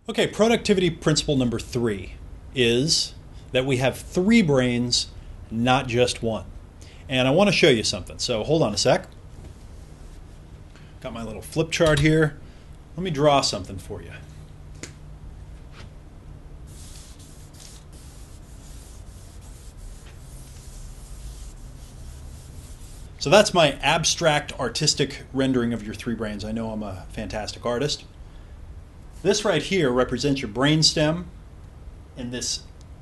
Okay, productivity principle number 3 is that we have 3 brains, not just one. And I want to show you something. So hold on a sec. Got my little flip chart here. Let me draw something for you. So that's my abstract artistic rendering of your 3 brains. I know I'm a fantastic artist. This right here represents your brainstem and this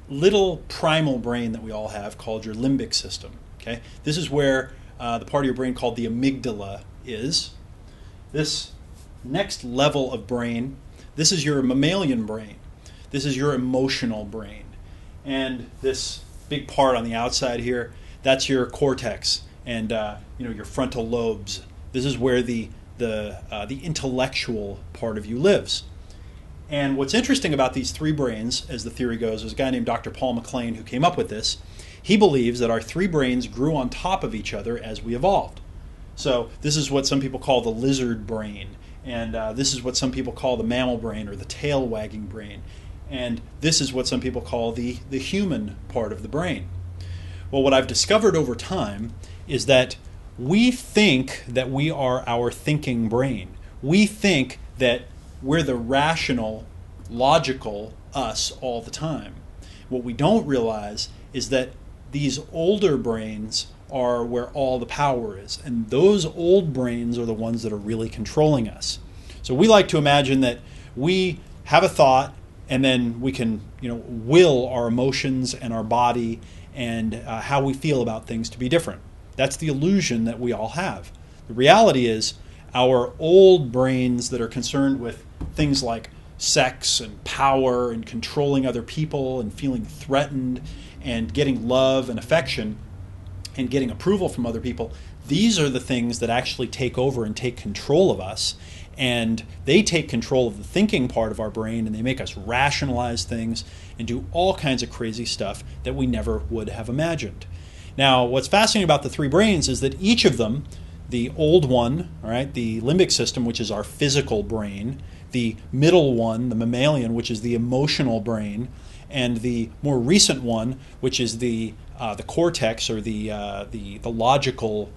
little primal brain that we all have called your limbic system. Okay, this is where the part of your brain called the amygdala is. This next level of brain, this is your mammalian brain. This is your emotional brain. And this big part on the outside here, that's your cortex and your frontal lobes. This is where the intellectual part of you lives. And what's interesting about these 3 brains, as the theory goes, there's a guy named Dr. Paul MacLean who came up with this. He believes that our 3 brains grew on top of each other as we evolved. So this is what some people call the lizard brain, and this is what some people call the mammal brain or the tail wagging brain, and this is what some people call the human part of the brain. Well, what I've discovered over time is that we think that we are our thinking brain. We think that we're the rational, logical us all the time. What we don't realize is that these older brains are where all the power is, and those old brains are the ones that are really controlling us. So we like to imagine that we have a thought and then we can will our emotions and our body and how we feel about things to be different. That's the illusion that we all have. The reality is our old brains that are concerned with things like sex and power and controlling other people and feeling threatened and getting love and affection and getting approval from other people, these are the things that actually take over and take control of us. And they take control of the thinking part of our brain, and they make us rationalize things and do all kinds of crazy stuff that we never would have imagined. Now, what's fascinating about the 3 brains is that each of them, the old one, all right, the limbic system, which is our physical brain, the middle one, the mammalian, which is the emotional brain, and the more recent one, which is the cortex or the logical,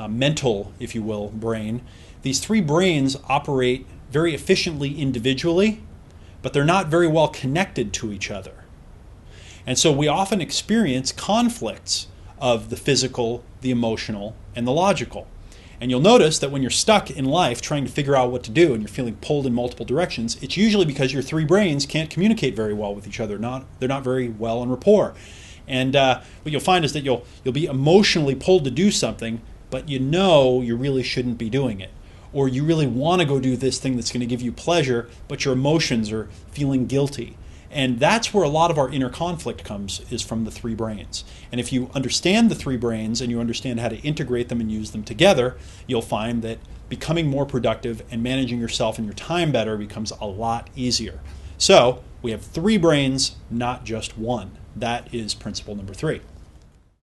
mental, if you will, brain. These 3 brains operate very efficiently individually, but they're not very well connected to each other. And so we often experience conflicts of the physical, the emotional, and the logical. And you'll notice that when you're stuck in life trying to figure out what to do and you're feeling pulled in multiple directions, it's usually because your 3 brains can't communicate very well with each other. They're not very well in rapport. And what you'll find is that you'll be emotionally pulled to do something, but you really shouldn't be doing it. Or you really want to go do this thing that's going to give you pleasure, but your emotions are feeling guilty. And that's where a lot of our inner conflict comes, is from the 3 brains. And if you understand the 3 brains and you understand how to integrate them and use them together, you'll find that becoming more productive and managing yourself and your time better becomes a lot easier. So we have 3 brains, not just one. That is principle number 3.